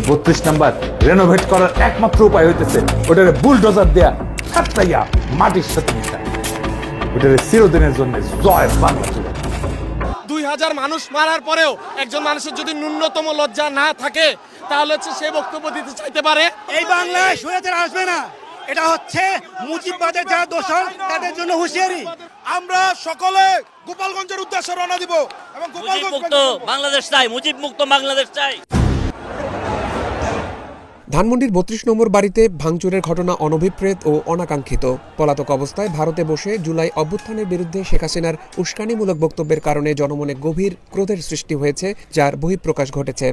32 number renovate করার একমাত্র উপায় হইতেছে ওটারে বুলডোজার দেয়া ছাত্রাইয়া মাটির সাথে মিশায় ওটারে চিরদিনের জন্য জয় বাংলা। 2000 মানুষ মারার পরেও একজন মানুষের যদি ন্যূনতম লজ্জা না থাকে তাহলে হচ্ছে সে বক্তব্য দিতে চাইতে পারে। এই বাংলায় স্বৈরাচার আসবে না, এটা হচ্ছে মুজিববাদের যারা দোষর তাদের জন্য হুঁশিয়ারি। আমরা সকলে গোপালগঞ্জের উদ্দেশ্যে রওনা দিব এবং গোপালগঞ্জ মুক্ত বাংলাদেশ চাই, মুজিব মুক্ত বাংলাদেশ চাই। ধানমন্ডির 32 নম্বর বাড়িতে ভাঙচুরের ঘটনা অনভিপ্রেত ও অনাকাঙ্ক্ষিত। পলাতক অবস্থায় ভারতে বসে জুলাই অভ্যুত্থানের বিরুদ্ধে শেখ হাসিনার উস্কানিমূলক বক্তব্যের কারণে জনমনে গভীর ক্রোধের সৃষ্টি হয়েছে, যার বহিঃপ্রকাশ ঘটেছে।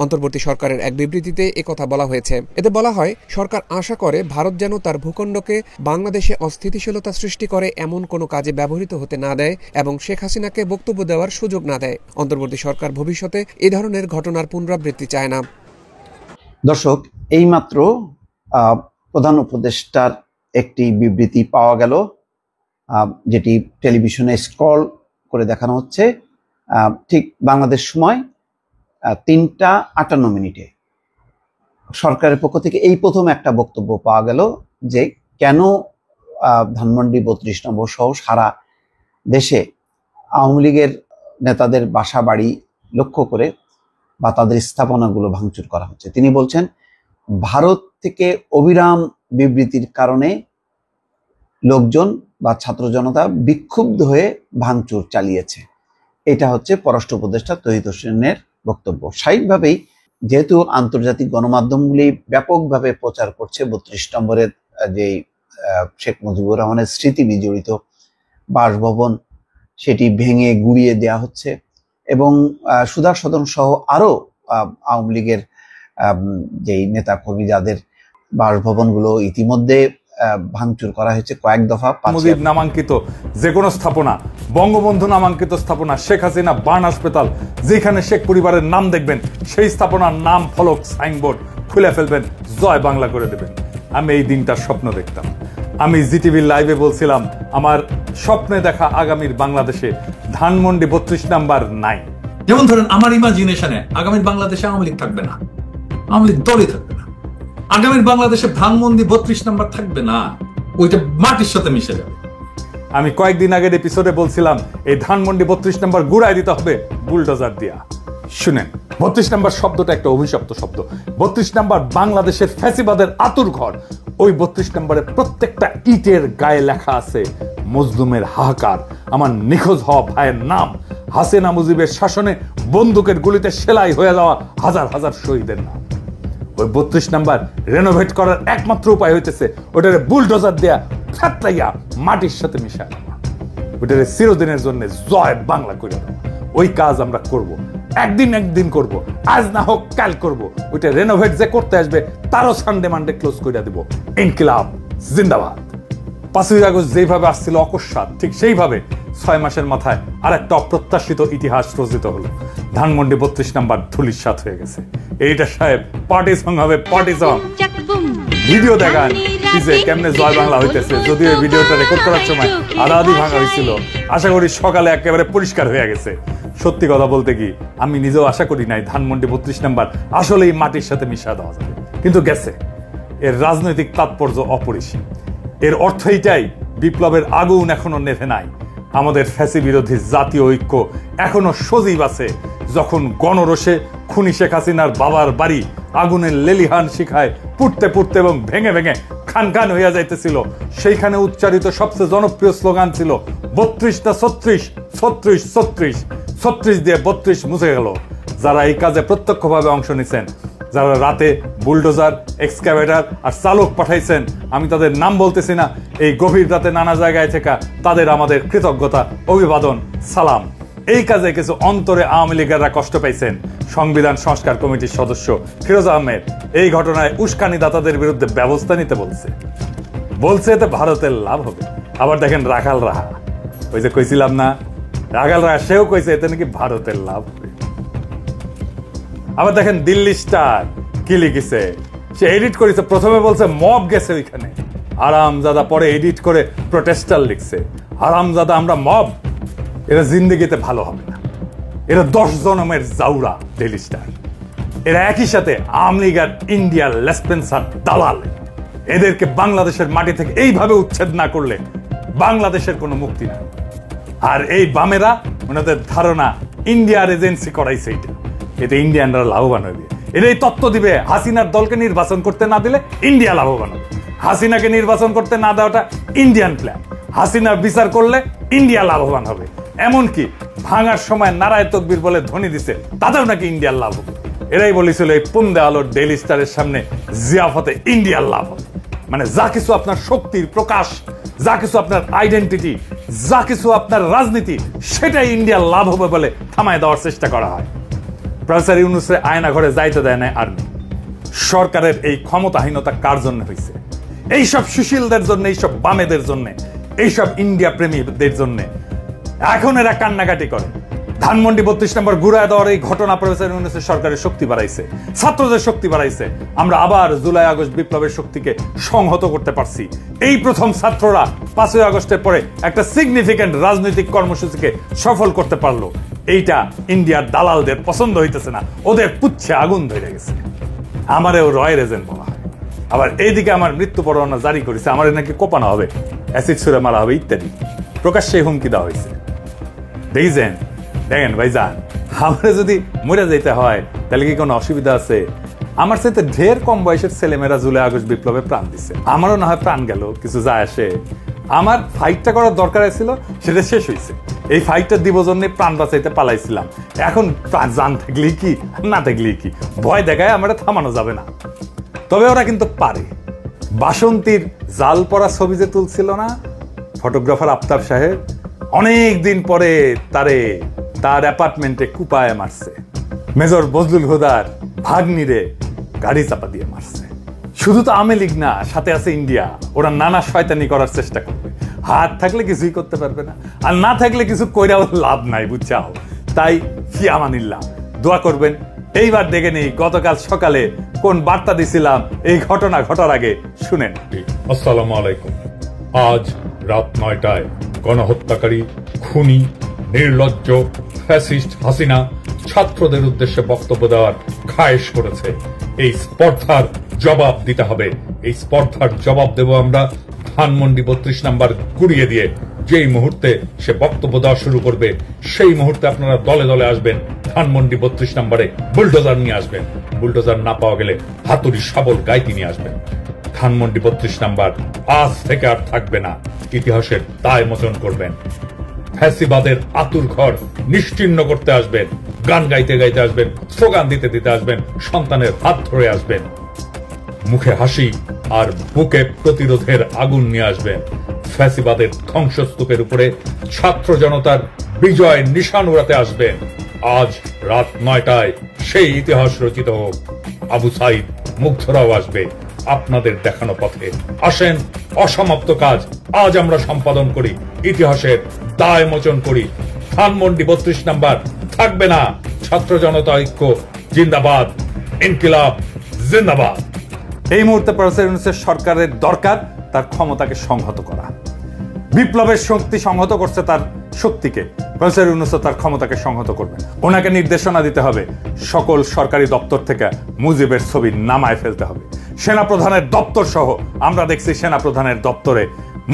অন্তর্বর্তী সরকারের এক বিবৃতিতে একথা বলা হয়েছে। এতে বলা হয়, সরকার আশা করে ভারত যেন তার ভূখণ্ডকে বাংলাদেশে অস্থিতিশীলতা সৃষ্টি করে এমন কোনো কাজে ব্যবহৃত হতে না দেয় এবং শেখ হাসিনাকে বক্তব্য দেওয়ার সুযোগ না দেয়। অন্তর্বর্তী সরকার ভবিষ্যতে এ ধরনের ঘটনার পুনরাবৃত্তি চায় না। দর্শক, এইমাত্র প্রধান উপদেষ্টার একটি বিবৃতি পাওয়া গেল, যেটি টেলিভিশনে স্ক্রল করে দেখানো হচ্ছে। ঠিক বাংলাদেশ সময় 3:58 সরকারের পক্ষ থেকে এই প্রথম একটা বক্তব্য পাওয়া গেল যে কেন ধানমন্ডি 32 নম্বর সহ সারা দেশে আওয়ামী লীগের নেতাদের বাসা বাড়ি লক্ষ্য করে বা তাদের স্থাপনাগুলো ভাঙচুর করা হচ্ছে। তিনি বলছেন, ভারত থেকে অবিরাম বিবৃতির কারণে লোকজন বা ছাত্র জনতা বিক্ষুব্ধ হয়ে ভাঙচুর চালিয়েছে। এটা হচ্ছে পররাষ্ট্র উপদেষ্টা তৌহিদ হোসেনের বক্তব্য। স্বাভাবিকভাবেই যেহেতু আন্তর্জাতিক গণমাধ্যমগুলি ব্যাপকভাবে প্রচার করছে 32 নম্বরের যে শেখ মুজিবুর রহমানের স্মৃতি বিজড়িত বাসভবন, সেটি ভেঙে গুড়িয়ে দেওয়া হচ্ছে এবং সুধা সদন সহ আরো আওয়ামী লীগের যেই নেতাকর্মী যাদের বাসভবনগুলো ইতিমধ্যে ভাঙচুর করা হয়েছে কয়েক দফা। মুজিব নামাঙ্কিত যে কোনো স্থাপনা, বঙ্গবন্ধু নামাঙ্কিত স্থাপনা, শেখ হাসিনা বার্ন হাসপাতাল, যেখানে শেখ পরিবারের নাম দেখবেন সেই স্থাপনার নাম ফলক সাইনবোর্ড খুলে ফেলবেন, জয় বাংলা করে দেবেন। আমি এই দিনটার স্বপ্ন দেখতাম। আমি জিটিভির লাইভে বলছিলাম, আমার স্বপ্নে দেখা আগামীর বাংলাদেশে ধানমন্ডি 32 নাম্বার নাই। যেমন ধরেন আমার ইমাজিনেশনে আগামীর বাংলাদেশে আওয়ামী লীগ থাকবে না, আওয়ামী লীগ দলই থাকবে না। আগামীর বাংলাদেশে ধানমন্ডি 32 নাম্বার থাকবে না, ওইটা মাটির সাথে মিশে যাবে। আমি কয়েকদিন আগের এপিসোডে বলছিলাম, এই ধানমন্ডি 32 নাম্বার গুড়াই দিতে হবে বুলডোজার দিয়া। শুনেন, 32 নাম্বার শব্দটা একটা অভিশপ্ত শব্দ। 32 নাম্বার বাংলাদেশের ফ্যাসিবাদের আতুর ঘর। ওই 32 নাম্বারের প্রত্যেকটা ইটের গায়ে লেখা আছে মজলুমের হাহাকার, আমার নিখোঁজ হওয়া ভাইয়ের নাম, হাসিনা মুজিবের শাসনে বন্দুকের গুলিতে সেলাই হয়ে যাওয়া হাজার হাজার শহীদের নাম। ওই 32 নাম্বার রেনোভেট করার একমাত্র উপায় হইতেছে ওটারে বুলডোজার দেয়া ছাত্রাইয়া মাটির সাথে মিশায় দেওয়া, ওটারে চিরদিনের জন্য জয় বাংলা করে দেওয়া। ওই কাজ আমরা করব, একদিন করব, আজ না হোক কাল করব। ওইটা রেনোভেট যে করতে আসবে তারও সানডে মানডে ক্লোজ করে দিব। ইনকিলাব জিন্দাবাদ। 5ই আগস্ট যেভাবে আসছিল অকস্মাৎ, ঠিক সেইভাবে 6 মাসের মাথায় আর একটা অপ্রত্যাশিত ইতিহাস রচিত হলো। ধানমন্ডি 32 নাম্বার ধুলিস্যাৎ হয়ে গেছে। এইটা সাহেব পার্টি সং হবে, পার্টি সং। ভিডিও দেখান যে কেমনে জয় বাংলা হইতেছে, যদিও এই ভিডিওটা রেকর্ড করার সময় আধা ভাঙা হয়েছিল। আশা করি সকালে একেবারে পরিষ্কার হয়ে গেছে। সত্যি কথা বলতে কি, আমি নিজেও আশা করি নাই ধানমন্ডি 32 নাম্বার আসলেই মাটির সাথে মিশা দেওয়া যাবে, কিন্তু গেছে। এর রাজনৈতিক তাৎপর্য অপরিসীম। এর অর্থ এইটাই, বিপ্লবের আগুন এখনো নেভে নাই। আমাদের ফ্যাসি বিরোধী জাতীয় ঐক্য এখনো সজীব আছে। যখন গণরোষে খুনি শেখ হাসিনার বাবার বাড়ি আগুনের লেলিহান শিখায় পুড়তে পুড়তে এবং ভেঙে ভেঙে খান খান হইয়া যাইতেছিল, সেইখানে উচ্চারিত সবচেয়ে জনপ্রিয় স্লোগান ছিল 32টা 36, 36, 36, 36 দিয়ে 32 মুছে গেল। যারা এই কাজে প্রত্যক্ষভাবে অংশ নিছেন, যারা রাতে বুলডোজার, এক্সকাভেটর আর চালক পাঠাইছেন, আমি তাদের নাম বলতেছি না, এই গভীর রাতে নানা জায়গায় থেকে তাদের আমাদের কৃতজ্ঞতা, অভিবাদন, সালাম। এই কাজে কিছু অন্তরে আওয়ামী লীগেররা কষ্ট পাইছেন। সংবিধান সংস্কার কমিটির সদস্য ফিরোজ আহমেদ এই ঘটনায় উস্কানিদাতাদের বিরুদ্ধে ব্যবস্থা নিতে বলছে এতে ভারতের লাভ হবে। আবার দেখেন রাখাল রাহা, ওই যে কইছিলাম না, রাখাল রাহা সেও কইছে এতে নাকি ভারতের লাভ হবে। আবার দেখেন দিল্লি স্টার কি লিখেছে, সে এডিট করেছে। প্রথমে বলছে মব গেছে ওইখানে, আরামজাদা পরে এডিট করে প্রোটেস্টার লিখছে। আরামজাদা আমরা মব, এরা জিন্দেগিতে ভালো হবে না, এরা 10 জনমের জাউরা। ডেইলি স্টার এরা একই সাথে আওয়ামী লীগ আর ইন্ডিয়ার লেসপেন্সার দালাল। এদেরকে বাংলাদেশের মাটি থেকে এইভাবে উচ্ছেদ না করলে বাংলাদেশের কোনো মুক্তি নাই। আর এই বামেরা ওনাদের ধারণা ইন্ডিয়ার এজেন্সি করাইছে, এতে ইন্ডিয়ানরা লাভবান হবে। এরা এই তত্ত্ব দিবে হাসিনার দলকে নির্বাচন করতে না দিলে ইন্ডিয়া লাভবান হবে, হাসিনাকে নির্বাচন করতে না দেওয়াটা ইন্ডিয়ান প্ল্যান, হাসিনার বিচার করলে ইন্ডিয়া লাভবান হবে। এমনকি ভাঙার সময় নারায় তকবীর বলে ধ্বনি দিছে, তাতেও নাকি ইন্ডিয়ার লাভ হবে। এরাই বলেছিল এই পুন্দে আলোর ডেইলি স্টারের সামনে জিয়াফতে ইন্ডিয়ার লাভ হবে। মানে যা কিছু আপনার শক্তির প্রকাশ, যা কিছু আপনার আইডেন্টিটি, যা কিছু আপনার রাজনীতি, সেটাই ইন্ডিয়ার লাভ হবে বলে থামায় দেওয়ার চেষ্টা করা হয়। প্রফেসর ইউনূসের আয়না ঘরে যাইতে দেয় না আর্মি। সরকারের এই ক্ষমতাহীনতা কার জন্য হয়েছে? এইসব সুশীলদের জন্য, এইসব বামেদের জন্য, এইসব ইন্ডিয়া প্রেমীদের জন্য। এখন এরা কান্নাকাটি করে। ধানমন্ডি 32 নম্বর ঘুরায় দেওয়ার এই ঘটনা প্রফেসর ইউনূসের সরকারের শক্তি বাড়াইছে, ছাত্রদের শক্তি বাড়াইছে। আমরা আবার জুলাই আগস্ট বিপ্লবের শক্তিকে সংহত করতে পারছি। এই প্রথম ছাত্ররা 5ই আগস্টের পরে একটা সিগনিফিক্যান্ট রাজনৈতিক কর্মসূচিকে সফল করতে পারলো। এইটা ইন্ডিয়ার দালালদের পছন্দ হইতেছে না, ওদের পুচ্ছে আগুন ধরে গেছে। আমারেও রয়ের এজেন্ট বলা হয়। আবার এইদিকে আমার মৃত্যু পরোয়ানা জারি করেছে, আমার নাকি কোপানো হবে, অ্যাসিড ছুড়ে মারা হবে ইত্যাদি প্রকাশ্যে হুমকি দেওয়া হয়েছে। দেখেন ভাইজান, আমার যদি মরে যেতে হয় তাহলে কি কোনো অসুবিধা আছে? আমার সাথে ঢের কম বয়সের ছেলেমেয়েরা জুলাই আগস্ট বিপ্লবে প্রাণ দিচ্ছে, আমারও না হয় প্রাণ গেল, কিছু যায় আসে। আমার ফাইটটা করার দরকার ছিল, সেটা শেষ হয়েছে। এই ফাইটটা দিব জন্য প্রাণ বাঁচাইতে পালাইছিলাম। এখন প্রাণ জান থাকলেই কি না থাকলেই কি, ভয় দেখায় আমরা থামানো যাবে না। তবে ওরা কিন্তু পারে। বাসন্তীর জাল পরা ছবি যে তুলছিল না ফটোগ্রাফার আফতাব সাহেব, অনেক দিন পরে তার অ্যাপার্টমেন্টে কুপায় মারছে। মেজর বজলুল হুদার ভাগ্নিরে গাড়ি চাপা দিয়ে মারছে। শুধু তো আওয়ামী লীগ না, সাথে আছে ইন্ডিয়া। ওরা নানা শয়তানি করার চেষ্টা করবে। হাত থাকলে কিছুই করতে পারবে না, আর না থাকলে কিছু কইরাও লাভ নাই, বুঝছাও। তাই ফি আমানিল্লাহ, দোয়া করবেন। এইবার দেখে নেই গতকাল সকালে কোন বার্তা দিছিলাম এই ঘটনা ঘটার আগে, শুনেন। আসসালামু আলাইকুম। আজ রাত 9টায় গণহত্যাকারী, খুনি, নির্লজ্জ ফ্যাসিস্ট হাসিনা ছাত্রদের উদ্দেশ্যে বক্তব্য দেওয়ার খায়েশ করেছে। এই স্পর্ধার জবাব দিতে হবে। এই স্পর্ধার জবাব দেব আমরা ধানমন্ডি 32 নাম্বার গুড়িয়ে দিয়ে। যেই মুহূর্তে সে বক্তব্য দেওয়া শুরু করবে সেই মুহূর্তে আপনারা দলে দলে আসবেন, ধানমন্ডি 32 নাম্বারে বুলডোজার নিয়ে আসবেন। বুলডোজার না পাওয়া গেলে হাতুড়ি শাবল গাইতি নিয়ে আসবেন। ধানমন্ডি 32 নাম্বার আজ থেকে আর থাকবে না, ইতিহাসের দায় মোচন করবেন। ফ্যাসিবাদের আতুর ঘর নিশ্চিহ্ন করতে আসবেন, গান গাইতে গাইতে আসবেন, স্লোগান দিতে দিতে আসবেন, সন্তানের হাত ধরে আসবেন, মুখে হাসি আর বুকে প্রতিরোধের আগুন নিয়ে আসবেন। ফ্যাসিবাদের ধ্বংসস্তূপের উপরে ছাত্র জনতার বিজয় নিশান উড়াতে আসবেন। আজ রাত 9টায় সেই ইতিহাস রচিত হোক। আবু সাইদ, মুগ্ধরাও আসবে আপনাদের দেখানো পথে। আসেন, অসমাপ্ত কাজ আজ আমরা সম্পাদন করি, ইতিহাসের দায় মোচন করি। ধানমন্ডি 32 নাম্বার থাকবে না। ছাত্র জনতা ঐক্য জিন্দাবাদ, ইনকিলাব জিন্দাবাদ। এই মুহূর্তে প্রফেসর ইউনূসের সরকারের দরকার তার ক্ষমতাকে সংহত করা। বিপ্লবের শক্তি সংহত করছে তার শক্তিকে, প্রফেসর ইউনূস তার ক্ষমতাকে সংহত করবেন। ওনাকে নির্দেশনা দিতে হবে, সকল সরকারি দপ্তর থেকে মুজিবের ছবি নামায় ফেলতে হবে। সেনাপ্রধানের দপ্তর সহ আমরা দেখছি সেনাপ্রধানের দপ্তরে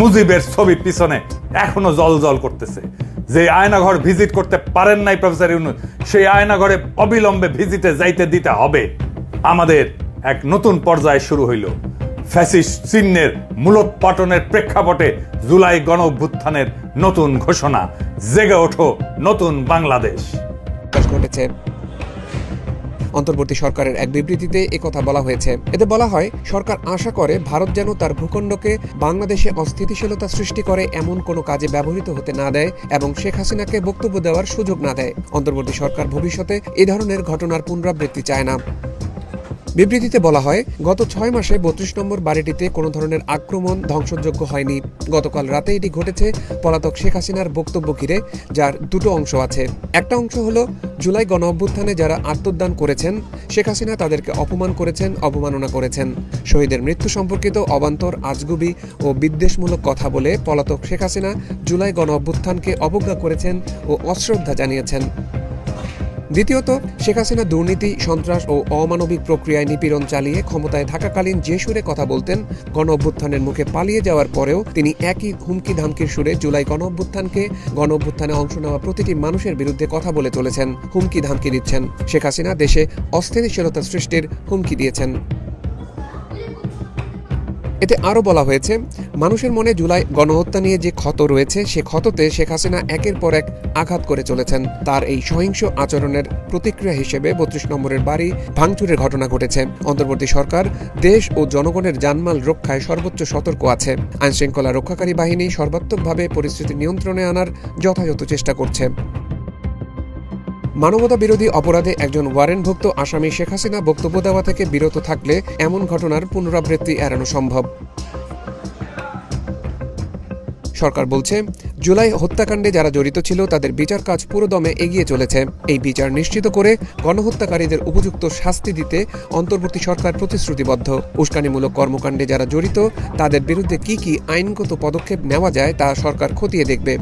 মুজিবের ছবি পিছনে এখনো জল জল করতেছে। যে আয়নাঘর ভিজিট করতে পারেন নাই প্রফেসর ইউনূস, সেই আয়নাঘরে অবিলম্বে ভিজিটে যাইতে দিতে হবে। আমাদের এক নতুন পর্যায়ে শুরু হইল। ফ্যাসিস্ট চিহ্নের মূলোৎপাটনের প্রেক্ষাপটে জুলাই গণ অভ্যুত্থানের নতুন ঘোষণা, জেগে ওঠো নতুন বাংলাদেশ ঘটেছে। অন্তর্বর্তী সরকারের এক বিবৃতিতে একথা বলা হয়েছে। এতে বলা হয়, সরকার আশা করে ভারত যেন তার ভূখণ্ডকে বাংলাদেশে অস্থিতিশীলতা সৃষ্টি করে এমন কোনো কাজে ব্যবহৃত হতে না দেয় এবং শেখ হাসিনাকে বক্তব্য দেওয়ার সুযোগ না দেয়। অন্তর্বর্তী সরকার ভবিষ্যতে এ ধরনের ঘটনার পুনরাবৃত্তি চায় না। বিবৃতিতে বলা হয়, গত 6 মাসে 32 নম্বর বাড়িটিতে কোনো ধরনের আক্রমণ ধ্বংসযোগ্য হয়নি। গতকাল রাতে এটি ঘটেছে পলাতক শেখ হাসিনার বক্তব্য ঘিরে, যার দুটো অংশ আছে। একটা অংশ হলো জুলাই গণ অভ্যুত্থানে যারা আত্মদান করেছেন, শেখ হাসিনা তাদেরকে অপমান করেছেন, অবমাননা করেছেন। শহীদের মৃত্যু সম্পর্কিত অবান্তর, আজগুবি ও বিদ্বেষমূলক কথা বলে পলাতক শেখ হাসিনা জুলাই গণ অভ্যুত্থানকে অবজ্ঞা করেছেন ও অশ্রদ্ধা জানিয়েছেন। দ্বিতীয়ত, শেখ হাসিনা দুর্নীতি, সন্ত্রাস ও অমানবিক প্রক্রিয়ায় নিপীড়ন চালিয়ে ক্ষমতায় থাকাকালীন যে সুরে কথা বলতেন, গণ অভ্যুত্থানের মুখে পালিয়ে যাওয়ার পরেও তিনি একই হুমকি ধামকির সুরে জুলাই গণ অভ্যুত্থানে অংশ নেওয়া প্রতিটি মানুষের বিরুদ্ধে কথা বলে চলেছেন, হুমকি ধামকি দিচ্ছেন। শেখ হাসিনা দেশে অস্থিতিশীলতা সৃষ্টির হুমকি দিয়েছেন। এতে আরও বলা হয়েছে, মানুষের মনে জুলাই গণহত্যা নিয়ে যে ক্ষত রয়েছে, সে ক্ষততে শেখ হাসিনা একের পর এক আঘাত করে চলেছেন। তার এই সহিংস আচরণের প্রতিক্রিয়া হিসেবে ৩২ নম্বরের বাড়ি ভাঙচুরের ঘটনা ঘটেছে। অন্তর্বর্তী সরকার দেশ ও জনগণের জানমাল রক্ষায় সর্বোচ্চ সতর্ক আছে। আইনশৃঙ্খলা রক্ষাকারী বাহিনী সর্বাত্মকভাবে পরিস্থিতি নিয়ন্ত্রণে আনার যথাযথ চেষ্টা করছে। মানবতা বিরোধী অপরাধে একজন ওয়ারেন্টভুক্ত আসামি শেখ হাসিনা বক্তব্য দেওয়া থেকে বিরত থাকলে এমন ঘটনার পুনরাবৃত্তি এড়ানো সম্ভব। সরকার বলছে, জুলাই হত্যাকাণ্ডে যারা জড়িত ছিল তাদের বিচার কাজ পুরোদমে এগিয়ে চলেছে। এই বিচার নিশ্চিত করে গণহত্যাকারীদের উপযুক্ত শাস্তি দিতে অন্তর্বর্তী সরকার প্রতিশ্রুতিবদ্ধ। উস্কানিমূলক কর্মকাণ্ডে যারা জড়িত তাদের বিরুদ্ধে কি আইনগত পদক্ষেপ নেওয়া যায় তা সরকার খতিয়ে দেখবে।